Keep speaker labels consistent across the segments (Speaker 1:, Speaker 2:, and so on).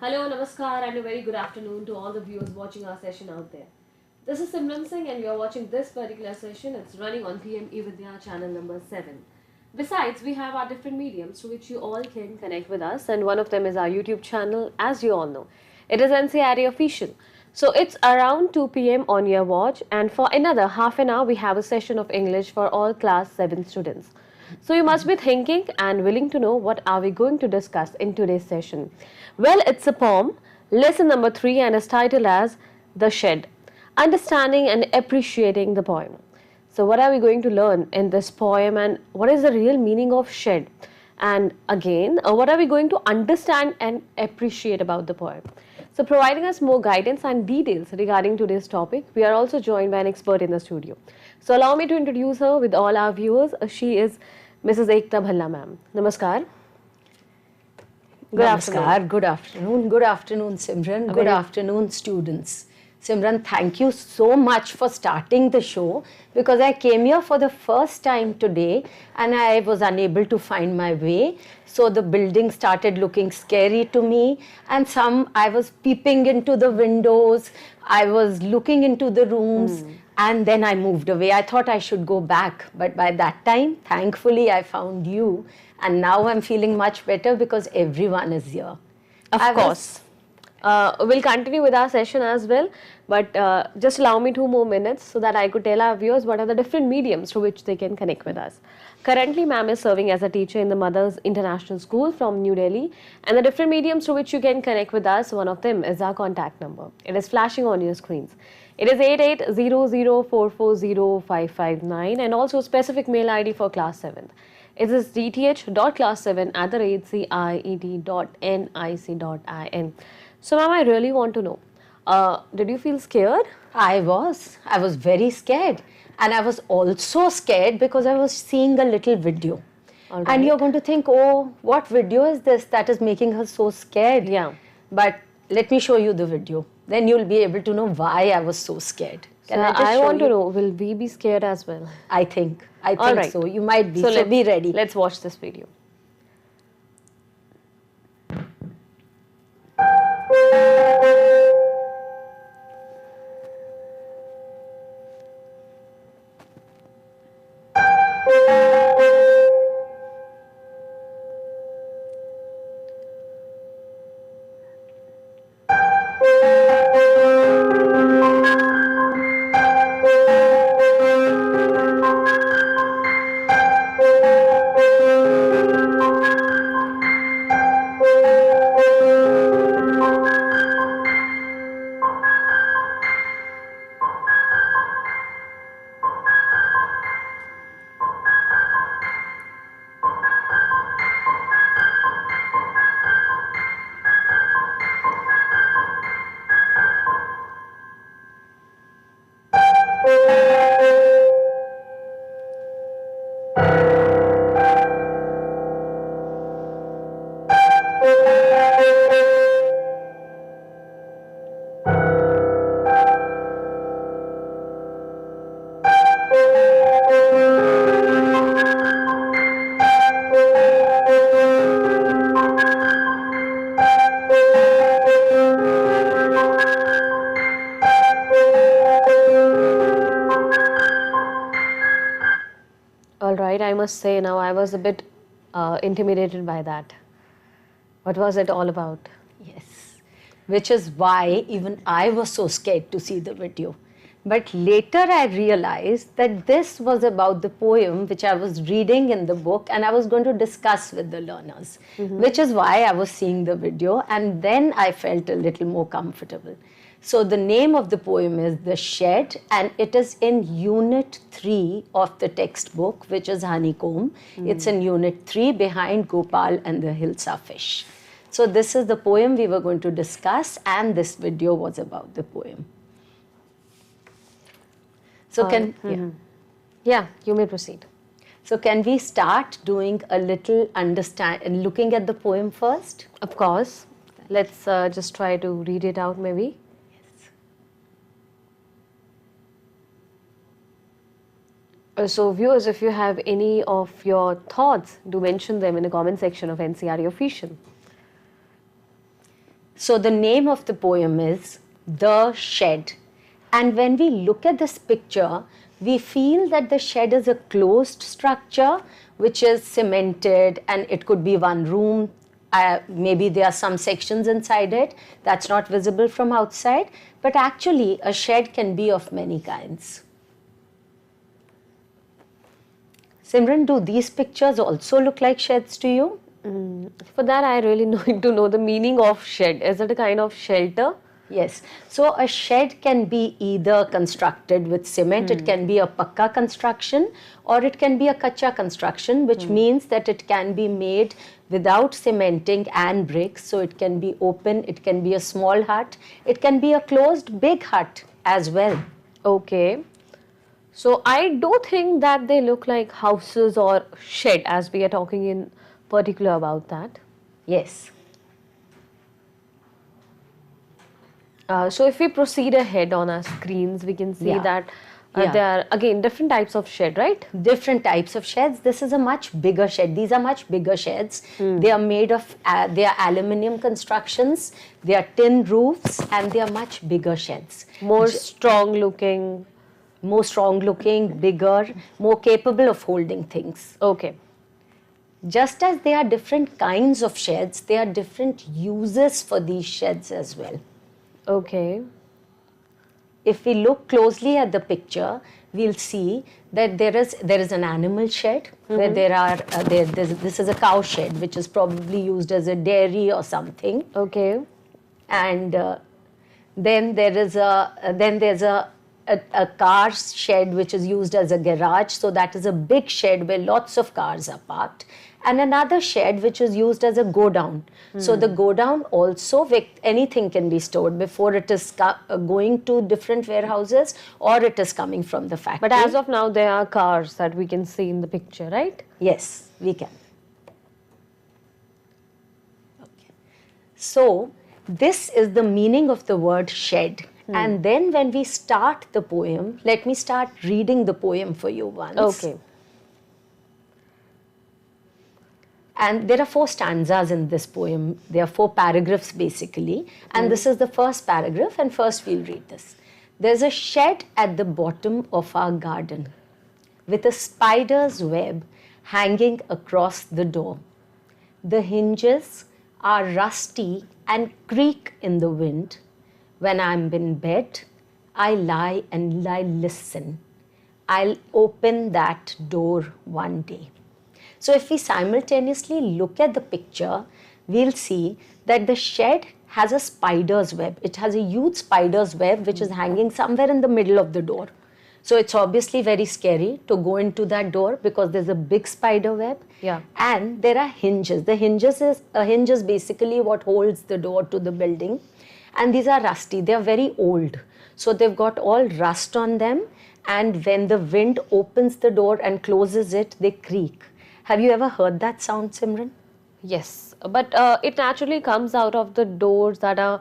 Speaker 1: Hello, Namaskar and a very good afternoon to all the viewers watching our session out there. This is Simran Singh and you are watching this particular session. It's running on PMeVIDYA channel number 7. Besides, we have our different mediums through which you all can connect with us, and one of them is our YouTube channel, as you all know. It is ncertofficial. So it's around 2 p.m. on your watch, and for another half an hour we have a session of English for all class 7 students. So you must be thinking and willing to know what are we going to discuss in today's session. Well, it's a poem, lesson number 3, and is titled as The Shed, Understanding and Appreciating the Poem. So what are we going to learn in this poem, and what is the real meaning of shed? And again, what are we going to understand and appreciate about the poem? So providing us more guidance and details regarding today's topic, we are also joined by an expert in the studio. So allow me to introduce her with all our viewers. She is Mrs. Ekta Bhalla ma'am. Namaskar.
Speaker 2: Good afternoon. Good afternoon. Good afternoon, Simran. Good afternoon, students. Simran, thank you so much for starting the show, because I came here for the first time today and I was unable to find my way. So the building started looking scary to me, and I was peeping into the windows, I was looking into the rooms, and then I moved away. I thought I should go back, but by that time, thankfully, I found you, and now I'm feeling much better because everyone is here.
Speaker 1: Of course. We'll continue with our session as well, but just allow me 2 more minutes so that I could tell our viewers what are the different mediums through which they can connect with us. Currently, ma'am is serving as a teacher in the Mothers International School from New Delhi, and the different mediums through which you can connect with us, one of them is our contact number. It is flashing on your screens. It is 8800440559, and also specific mail ID for class 7th. It is dth.class7@ciet.nic.in. So ma'am, I really want to know, did you feel scared?
Speaker 2: I was very scared, and I was also scared because I was seeing a little video. And you're going to think, oh, what video is this that is making her so scared?
Speaker 1: Yeah.
Speaker 2: But let me show you the video. Then you'll be able to know why I was so scared.
Speaker 1: Can I want to know, will we be scared as well?
Speaker 2: I think
Speaker 1: right.
Speaker 2: so. You might be. So be ready.
Speaker 1: Let's watch this video. Alright, I must say now I was a bit intimidated by that. What was it all about?
Speaker 2: Yes, which is why even I was so scared to see the video. But later I realized that this was about the poem which I was reading in the book and I was going to discuss with the learners, which is why I was seeing the video, and then I felt a little more comfortable. So the name of the poem is The Shed, and it is in Unit 3 of the textbook, which is Honeycomb. It's in Unit 3 behind Gopal and the Hilsa Fish. So this is the poem we were going to discuss, and this video was about the poem. So
Speaker 1: Yeah, you may proceed.
Speaker 2: So can we start doing a little looking at the poem first?
Speaker 1: Of course. Let's just try to read it out maybe. So viewers, if you have any of your thoughts, do mention them in the comment section of NCRT Official.
Speaker 2: So the name of the poem is The Shed. And when we look at this picture, we feel that the shed is a closed structure which is cemented, and it could be one room. Maybe there are some sections inside it that's not visible from outside, but actually a shed can be of many kinds. Simran, do these pictures also look like sheds to you?
Speaker 1: For that, I really need to know the meaning of shed. Is it a kind of shelter?
Speaker 2: Yes. So a shed can be either constructed with cement, it can be a pakka construction, or it can be a kacha construction, which means that it can be made without cementing and bricks. So it can be open, it can be a small hut, it can be a closed big hut as well.
Speaker 1: Okay. So I do think that they look like houses or shed, as we are talking in particular about that.
Speaker 2: Yes.
Speaker 1: So if we proceed ahead on our screens, we can see that there are again different types of shed, right?
Speaker 2: Different types of sheds. This is a much bigger shed. These are much bigger sheds. They are made of, they are aluminium constructions, they are tin roofs, and they are much bigger sheds.
Speaker 1: More strong looking.
Speaker 2: More strong looking, bigger, more capable of holding things.
Speaker 1: Okay.
Speaker 2: Just as there are different kinds of sheds, there are different uses for these sheds as well.
Speaker 1: Okay.
Speaker 2: If we look closely at the picture, we'll see that there is an animal shed where there are this is a cow shed, which is probably used as a dairy or something.
Speaker 1: Okay.
Speaker 2: And then there's a car shed which is used as a garage. So that is a big shed where lots of cars are parked. And another shed which is used as a godown. So the godown also, anything can be stored before it is going to different warehouses, or it is coming from the factory.
Speaker 1: But as of now, there are cars that we can see in the picture, right?
Speaker 2: Yes, we can. Okay. So this is the meaning of the word shed. And then when we start the poem, let me start reading the poem for you once.
Speaker 1: Okay.
Speaker 2: And there are 4 stanzas in this poem. There are 4 paragraphs basically. And this is the first paragraph, and first we'll read this. There's a shed at the bottom of our garden with a spider's web hanging across the door. The hinges are rusty and creak in the wind. When I'm in bed, I lie and I listen. I'll open that door one day. So if we simultaneously look at the picture, we'll see that the shed has a spider's web. It has a huge spider's web which is hanging somewhere in the middle of the door. So it's obviously very scary to go into that door because there's a big spider web.
Speaker 1: Yeah.
Speaker 2: And there are hinges. The hinges is basically what holds the door to the building. And these are rusty. They're very old. So they've got all rust on them. And when the wind opens the door and closes it, they creak. Have you ever heard that sound, Simran?
Speaker 1: Yes, but it naturally comes out of the doors that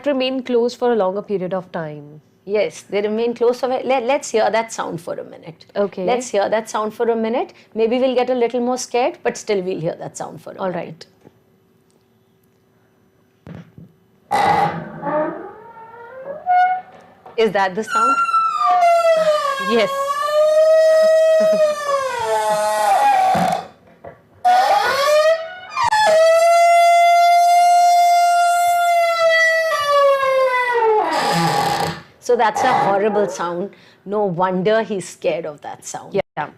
Speaker 1: remain closed for a longer period of time.
Speaker 2: Yes, they remain closed. Let's hear that sound for a minute.
Speaker 1: Okay.
Speaker 2: Let's hear that sound for a minute. Maybe we'll get a little more scared, but still we'll hear that sound for a minute.
Speaker 1: All right.
Speaker 2: Is that the sound?
Speaker 1: Yes.
Speaker 2: So that's a horrible sound. No wonder he's scared of that sound.
Speaker 1: Yeah.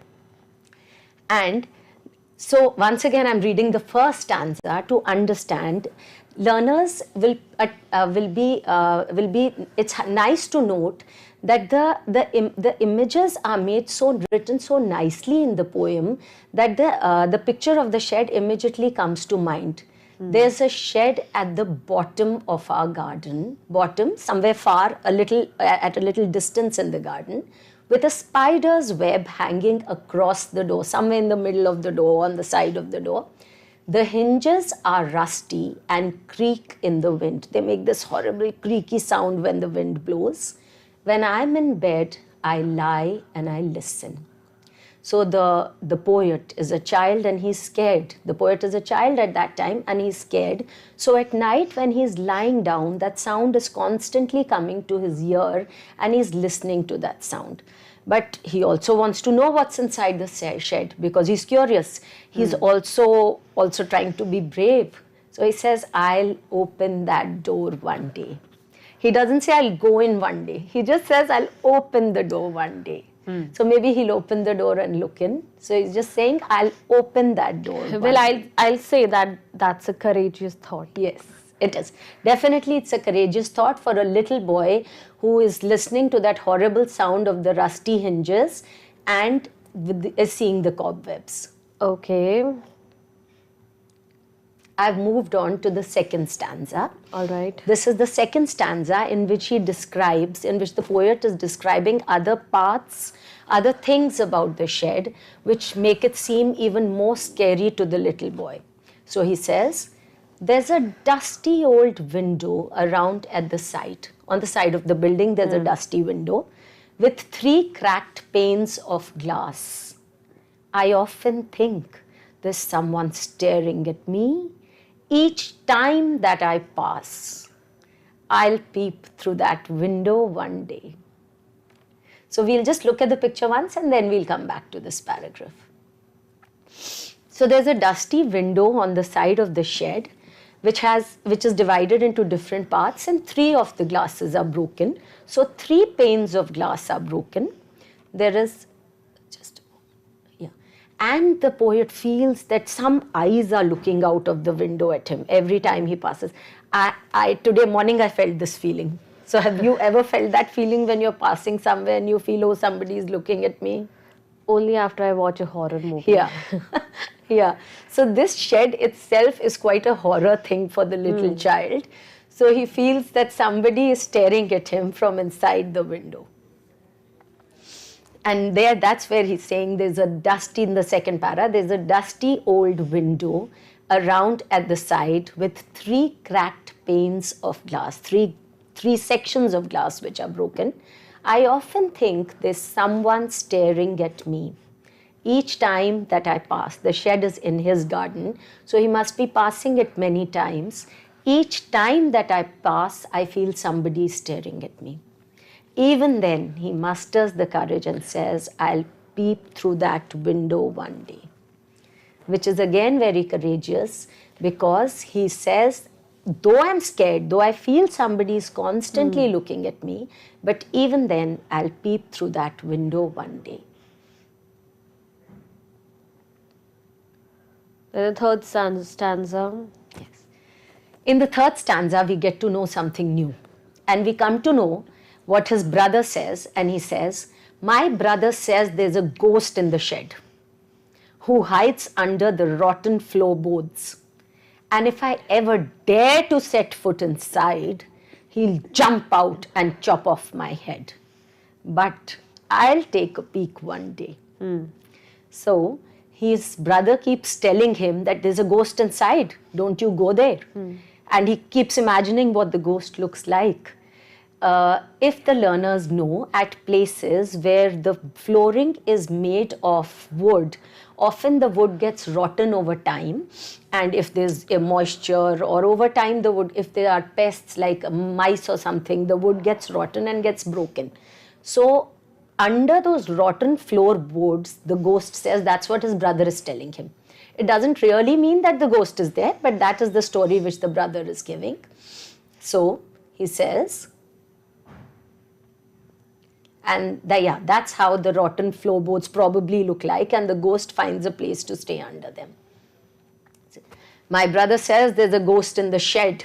Speaker 2: And so once again, I'm reading the first stanza to understand. Learners will be. It's nice to note that the images are written so nicely in the poem that the picture of the shed immediately comes to mind. There's a shed at the bottom of our garden, somewhere far, at a little distance in the garden, with a spider's web hanging across the door, somewhere in the middle of the door, on the side of the door. The hinges are rusty and creak in the wind. They make this horrible creaky sound when the wind blows. When I'm in bed, I lie and I listen. So the poet is a child and he's scared. The poet is a child at that time and he's scared. So at night when he's lying down, that sound is constantly coming to his ear and he's listening to that sound. But he also wants to know what's inside the shed because he's curious. He's also trying to be brave. So he says, I'll open that door one day. He doesn't say I'll go in one day. He just says I'll open the door one day. So maybe he'll open the door and look in. So he's just saying I'll open that door.
Speaker 1: Well, I'll say that that's a courageous thought.
Speaker 2: Yes, it is. Definitely it's a courageous thought for a little boy who is listening to that horrible sound of the rusty hinges and is seeing the cobwebs.
Speaker 1: Okay.
Speaker 2: I've moved on to the second stanza.
Speaker 1: All right.
Speaker 2: This is the second stanza in which the poet is describing other parts, other things about the shed, which make it seem even more scary to the little boy. So he says, there's a dusty old window around at the side. On the side of the building, there's a dusty window with 3 cracked panes of glass. I often think there's someone staring at me. Each time that I pass, I'll peep through that window one day. So we'll just look at the picture once and then we'll come back to this paragraph. So there's a dusty window on the side of the shed which is divided into different parts and 3 of the glasses are broken. So 3 panes of glass are broken. There is and the poet feels that some eyes are looking out of the window at him every time he passes. Today morning I felt this feeling. So have you ever felt that feeling when you're passing somewhere and you feel, oh, somebody is looking at me?
Speaker 1: Only after I watch a horror movie.
Speaker 2: Yeah. Yeah. So this shed itself is quite a horror thing for the little child. So he feels that somebody is staring at him from inside the window. And that's where he's saying there's a dusty, in the second para, there's a dusty old window around at the side with 3 cracked panes of glass, three sections of glass which are broken. I often think there's someone staring at me. Each time that I pass, the shed is in his garden, so he must be passing it many times. Each time that I pass, I feel somebody staring at me. Even then, he musters the courage and says, I'll peep through that window one day. Which is again very courageous because he says, though I'm scared, though I feel somebody is constantly looking at me, but even then, I'll peep through that window one day.
Speaker 1: The third stanza.
Speaker 2: Yes. In the third stanza, we get to know something new. And we come to know what his brother says, and he says, my brother says there's a ghost in the shed who hides under the rotten floorboards. And if I ever dare to set foot inside, he'll jump out and chop off my head. But I'll take a peek one day. So his brother keeps telling him that there's a ghost inside. Don't you go there. And he keeps imagining what the ghost looks like. If the learners know, at places where the flooring is made of wood, often the wood gets rotten over time, and if there's a moisture or over time the wood, if there are pests like mice or something, the wood gets rotten and gets broken. So under those rotten floorboards, the ghost says that's what his brother is telling him. It doesn't really mean that the ghost is there, but that is the story which the brother is giving. So he says, and that's how the rotten floorboards probably look like, and the ghost finds a place to stay under them. My brother says there's a ghost in the shed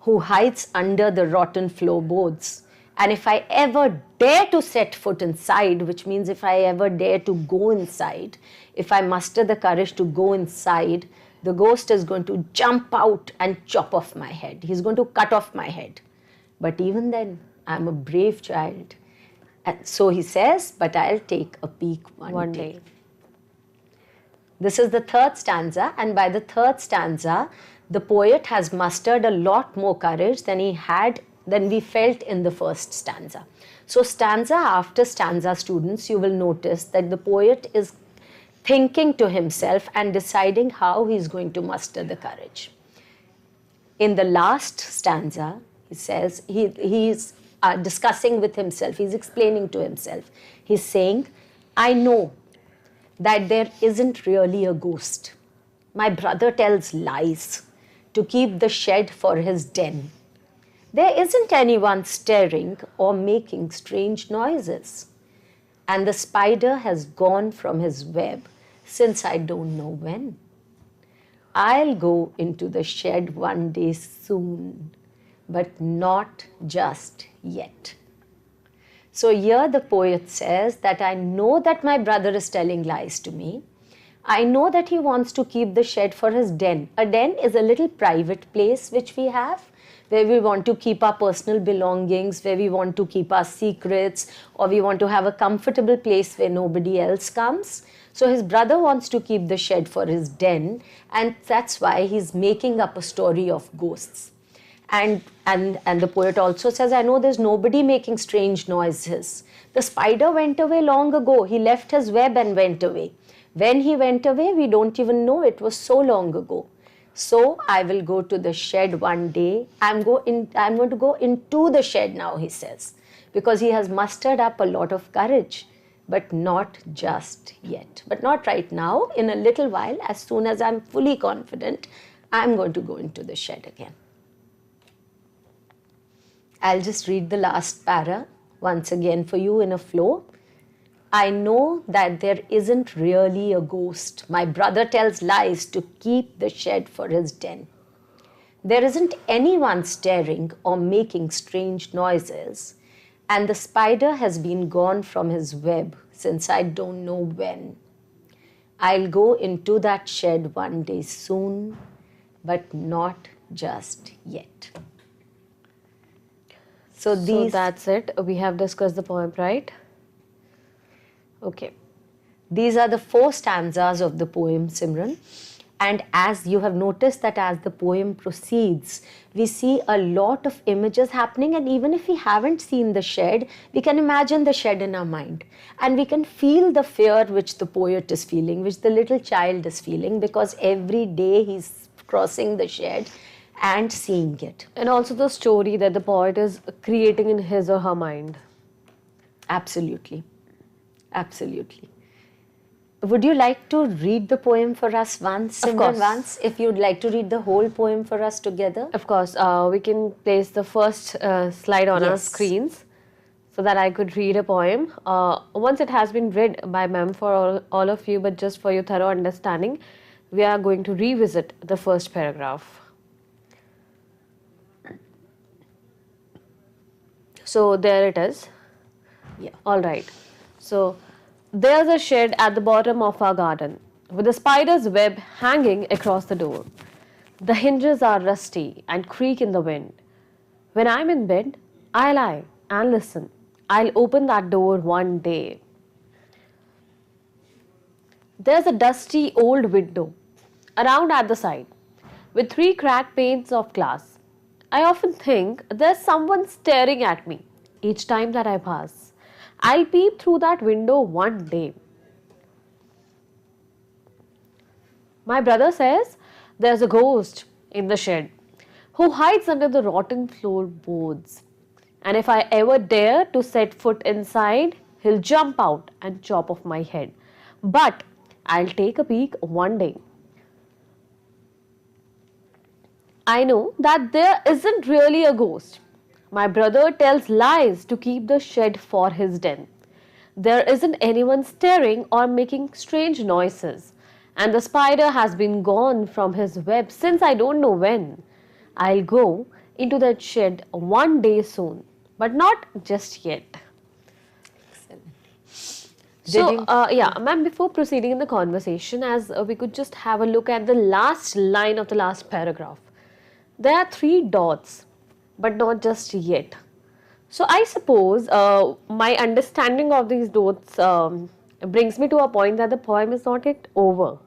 Speaker 2: who hides under the rotten floorboards. And if I ever dare to set foot inside, which means if I ever dare to go inside, if I muster the courage to go inside, the ghost is going to jump out and chop off my head. He's going to cut off my head. But even then, I'm a brave child. And so he says, but I'll take a peek one day. This is the third stanza, and by the third stanza, the poet has mustered a lot more courage than we felt in the first stanza. So stanza after stanza, students, you will notice that the poet is thinking to himself and deciding how he's going to muster the courage. In the last stanza, he says, he's discussing with himself, he's explaining to himself. He's saying, I know that there isn't really a ghost. My brother tells lies to keep the shed for his den. There isn't anyone staring or making strange noises. And the spider has gone from his web since I don't know when. I'll go into the shed one day soon, but not just yet. So here the poet says that I know that my brother is telling lies to me. I know that he wants to keep the shed for his den. A den is a little private place which we have, where we want to keep our personal belongings, where we want to keep our secrets, or we want to have a comfortable place where nobody else comes. So his brother wants to keep the shed for his den, and that's why he's making up a story of ghosts. And the poet also says, I know there's nobody making strange noises. The spider went away long ago. He left his web and went away. When he went away, we don't even know. It was so long ago. So I will go to the shed one day. I'm going to go into the shed now, he says, because he has mustered up a lot of courage, but not just yet. But not right now. In a little while, as soon as I'm fully confident, I'm going to go into the shed again. I'll just read the last para once again for you in a flow. I know that there isn't really a ghost. My brother tells lies to keep the shed for his den. There isn't anyone staring or making strange noises, and the spider has been gone from his web since I don't know when. I'll go into that shed one day soon, but not just yet. So
Speaker 1: that's it. We have discussed the poem, right?
Speaker 2: Okay. These are the 4 stanzas of the poem, Simran. And as you have noticed that as the poem proceeds, we see a lot of images happening, and even if we haven't seen the shed, we can imagine the shed in our mind. And we can feel the fear which the poet is feeling, which the little child is feeling, because every day he's crossing the shed and seeing it.
Speaker 1: And also the story that the poet is creating in his or her mind.
Speaker 2: Absolutely. Absolutely. Would you like to read the poem for us once, Simran,
Speaker 1: of course.
Speaker 2: once? If you'd like to read the whole poem for us together?
Speaker 1: Of course. We can place the first slide on our screens so that I could read a poem. Once it has been read by ma'am for all of you, but just for your thorough understanding, we are going to revisit the first paragraph. So there it is.
Speaker 2: Yeah.
Speaker 1: All right. So there's a shed at the bottom of our garden with a spider's web hanging across the door. The hinges are rusty and creak in the wind. When I'm in bed, I lie and listen. I'll open that door one day. There's a dusty old window around at the side with 3 cracked panes of glass. I often think there's someone staring at me each time that I pass. I'll peep through that window one day. My brother says there's a ghost in the shed who hides under the rotten floorboards. And if I ever dare to set foot inside, he'll jump out and chop off my head. But I'll take a peek one day. I know that there isn't really a ghost. My brother tells lies to keep the shed for his den. There isn't anyone staring or making strange noises, and the spider has been gone from his web since I don't know when. I'll go into that shed one day soon, but not just yet. So, ma'am, before proceeding in the conversation, as we could just have a look at the last line of the last paragraph. There are 3 dots, but not just yet. So I suppose my understanding of these dots brings me to a point that the poem is not yet over.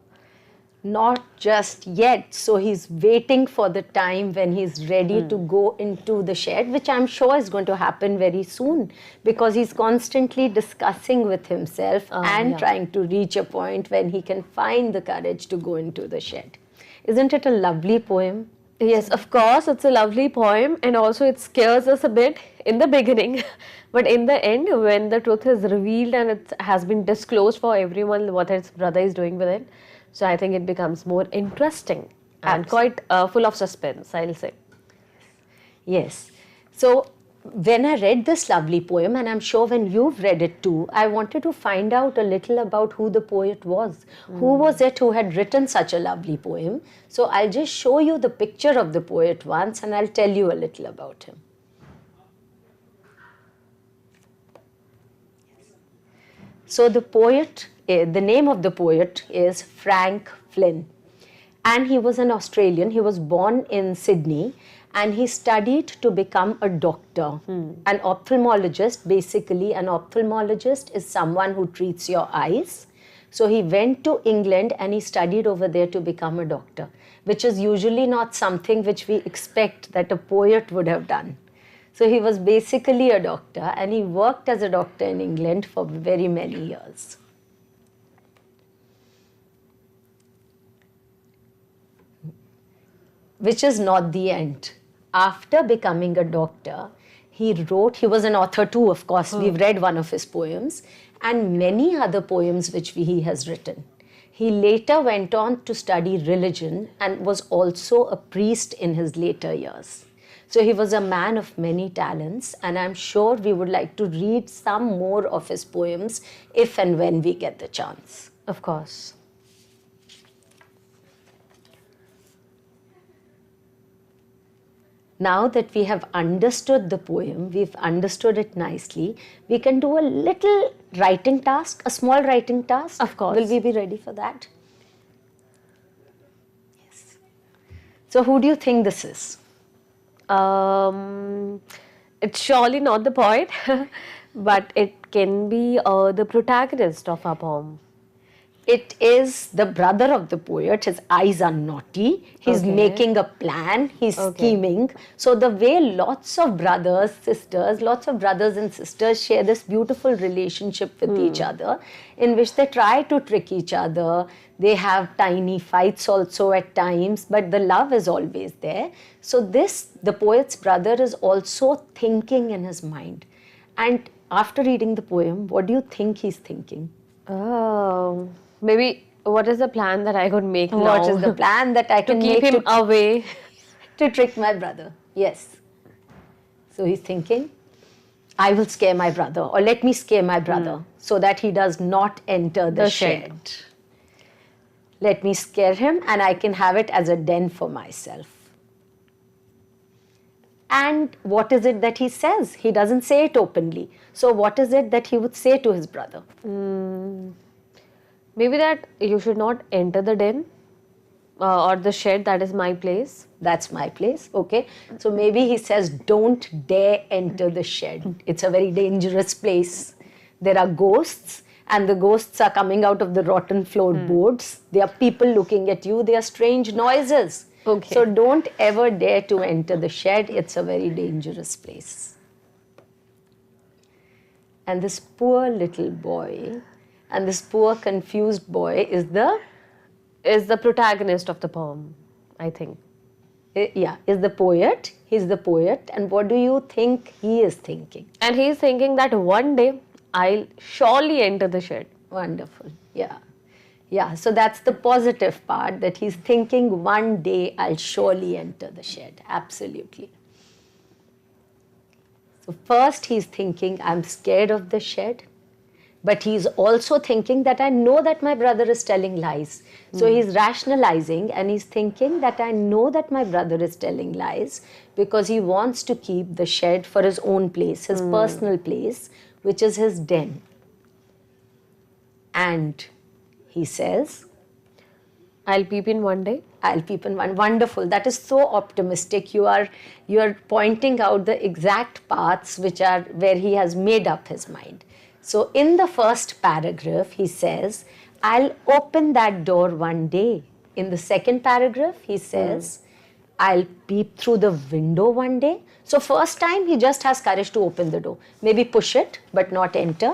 Speaker 2: Not just yet. So he's waiting for the time when he's ready to go into the shed, which I'm sure is going to happen very soon, because he's constantly discussing with himself and trying to reach a point when he can find the courage to go into the shed. Isn't it a lovely poem?
Speaker 1: Yes, of course, it's a lovely poem, and also it scares us a bit in the beginning. But in the end, when the truth is revealed and it has been disclosed for everyone what his brother is doing with it, so I think it becomes more interesting and quite full of suspense, I'll say.
Speaker 2: Yes. So when I read this lovely poem, and I'm sure when you've read it too, I wanted to find out a little about who the poet was. Who was it who had written such a lovely poem? So I'll just show you the picture of the poet once, and I'll tell you a little about him. So the poet, the name of the poet is Frank Flynn, and he was an Australian. He was born in Sydney, and he studied to become a doctor, an ophthalmologist. Basically, an ophthalmologist is someone who treats your eyes. So he went to England and he studied over there to become a doctor, which is usually not something which we expect that a poet would have done. So he was basically a doctor, and he worked as a doctor in England for very many years. Which is not the end. After becoming a doctor, he was an author too, of course. We've read one of his poems and many other poems which he has written. He later went on to study religion and was also a priest in his later years. So he was a man of many talents, and I'm sure we would like to read some more of his poems if and when we get the chance.
Speaker 1: Of course.
Speaker 2: Now that we have understood the poem, we've understood it nicely, we can do a little writing task, a small writing task.
Speaker 1: Of course.
Speaker 2: Will we be ready for that? Yes. So who do you think this is?
Speaker 1: It's surely not the poet, but it can be the protagonist of our poem.
Speaker 2: It is the brother of the poet. His eyes are naughty. He's making a plan. He's scheming. So the way lots of brothers and sisters share this beautiful relationship with each other, in which they try to trick each other. They have tiny fights also at times, but the love is always there. So the poet's brother is also thinking in his mind. And after reading the poem, what do you think he's thinking?
Speaker 1: Oh, maybe what is the plan that I could make now?
Speaker 2: What is the plan that I can make
Speaker 1: to keep him away?
Speaker 2: To trick my brother, yes. So he's thinking, I will scare my brother, or let me scare my brother so that he does not enter the shed. Let me scare him and I can have it as a den for myself. And what is it that he says? He doesn't say it openly. So what is it that he would say to his brother?
Speaker 1: Maybe that you should not enter the den or the shed, that is my place.
Speaker 2: That's my place, okay. So maybe he says, don't dare enter the shed. It's a very dangerous place. There are ghosts, and the ghosts are coming out of the rotten floorboards. There are people looking at you. There are strange noises.
Speaker 1: Okay.
Speaker 2: So don't ever dare to enter the shed. It's a very dangerous place. And this poor little boy, and this poor confused boy is the
Speaker 1: protagonist of the poem, I think.
Speaker 2: Is the poet. He's the poet. And what do you think he is thinking?
Speaker 1: And he's thinking that one day I'll surely enter the shed.
Speaker 2: Wonderful. Yeah. Yeah, so that's the positive part, that he's thinking one day I'll surely enter the shed. Absolutely. So first he's thinking, I'm scared of the shed. But he's also thinking that I know that my brother is telling lies. So he's rationalizing and he's thinking that I know that my brother is telling lies because he wants to keep the shed for his own place, his personal place, which is his den. And he says,
Speaker 1: I'll peep in one day.
Speaker 2: I'll peep in one. Wonderful. That is so optimistic. You are pointing out the exact paths which are where he has made up his mind. So in the first paragraph, he says, I'll open that door one day. In the second paragraph, he says, I'll peep through the window one day. So first time, he just has courage to open the door. Maybe push it, but not enter.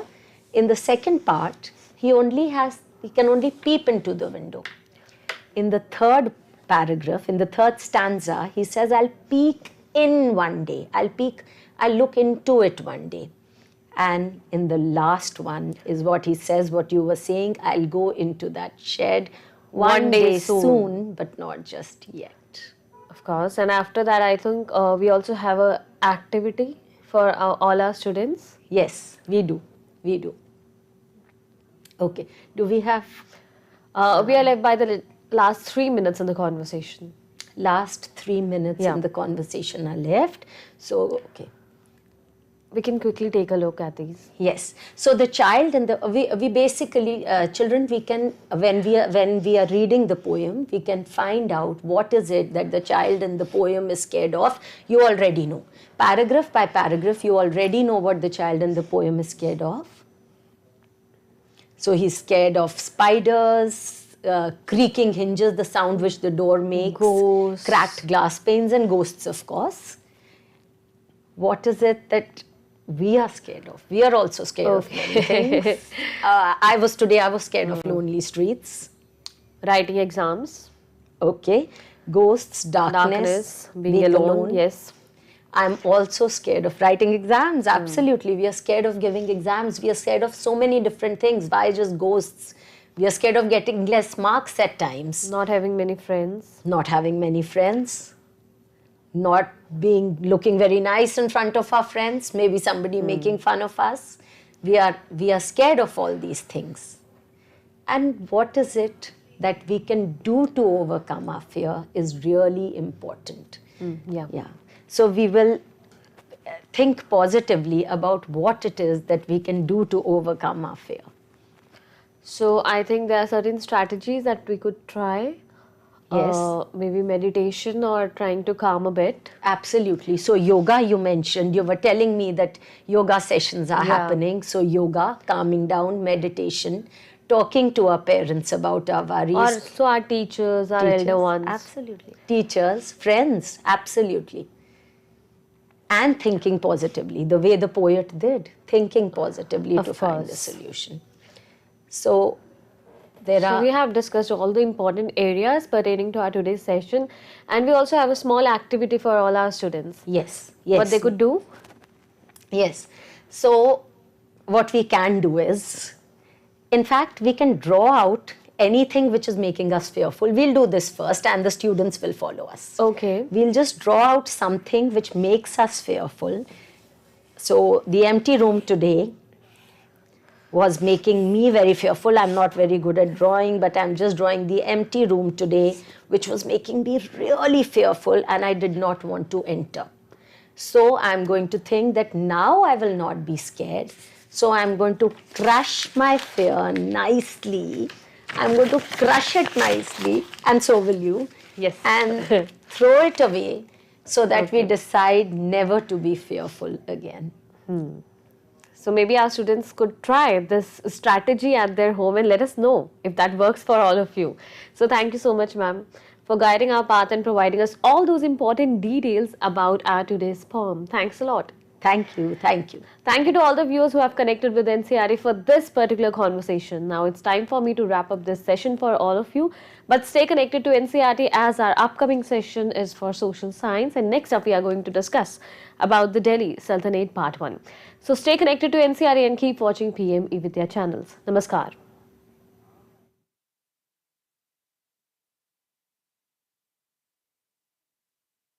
Speaker 2: In the second part, he can only peep into the window. In the third paragraph, in the third stanza, he says, I'll peek in one day. I'll look into it one day. And in the last one is what he says, what you were saying, I'll go into that shed one day soon, but not just yet.
Speaker 1: Of course. And after that, I think we also have an activity for all our students.
Speaker 2: Yes, we do. We do. Okay. Do we have...
Speaker 1: we are left by the last 3 minutes in the conversation.
Speaker 2: Last 3 minutes in the conversation are left. So, okay.
Speaker 1: We can quickly take a look at these.
Speaker 2: Yes. So the child and we basically children, we can when we are reading the poem, we can find out what is it that the child in the poem is scared of. You already know. Paragraph by paragraph, you already know what the child in the poem is scared of. So he's scared of spiders, creaking hinges, the sound which the door makes,
Speaker 1: ghosts,
Speaker 2: cracked glass panes, and ghosts, of course. What is it that we are scared of? We are also scared of many things. I was scared of lonely streets.
Speaker 1: Writing exams.
Speaker 2: Okay. Ghosts, darkness,
Speaker 1: being alone. Yes.
Speaker 2: I'm also scared of writing exams. Absolutely. We are scared of giving exams. We are scared of so many different things. Why just ghosts? We are scared of getting less marks at times.
Speaker 1: Not having many friends.
Speaker 2: Not having many friends. Not looking very nice in front of our friends, maybe somebody making fun of us. We are scared of all these things. And what is it that we can do to overcome our fear is really important. Yeah. So we will think positively about what it is that we can do to overcome our fear.
Speaker 1: So I think there are certain strategies that we could try.
Speaker 2: Yes.
Speaker 1: Maybe meditation or trying to calm a bit.
Speaker 2: Absolutely. So yoga, you mentioned, you were telling me that yoga sessions are happening. So yoga, calming down, meditation, talking to our parents about our worries.
Speaker 1: Or so our teachers, our elder ones.
Speaker 2: Absolutely. Teachers, friends, absolutely. And thinking positively, the way the poet did, thinking positively to find a solution. So we have discussed all the important areas pertaining to our today's session, and we also have a small activity for all our students. Yes.
Speaker 1: What they could do?
Speaker 2: Yes. So what we can do is, in fact, we can draw out anything which is making us fearful. We'll do this first and the students will follow us.
Speaker 1: Okay.
Speaker 2: We'll just draw out something which makes us fearful. So the empty room today was making me very fearful. I'm not very good at drawing, but I'm just drawing the empty room today, which was making me really fearful, and I did not want to enter. So I'm going to think that now I will not be scared. So I'm going to crush my fear nicely. I'm going to crush it nicely, and so will you.
Speaker 1: Yes.
Speaker 2: And throw it away so that we decide never to be fearful again.
Speaker 1: So maybe our students could try this strategy at their home and let us know if that works for all of you. So thank you so much, ma'am, for guiding our path and providing us all those important details about our today's poem. Thanks a lot.
Speaker 2: Thank you. Thank you.
Speaker 1: Thank you to all the viewers who have connected with NCRT for this particular conversation. Now it's time for me to wrap up this session for all of you. But stay connected to NCRT as our upcoming session is for social science. And next up, we are going to discuss about the Delhi Sultanate Part 1. So stay connected to NCRT and keep watching PM eVidya channels. Namaskar.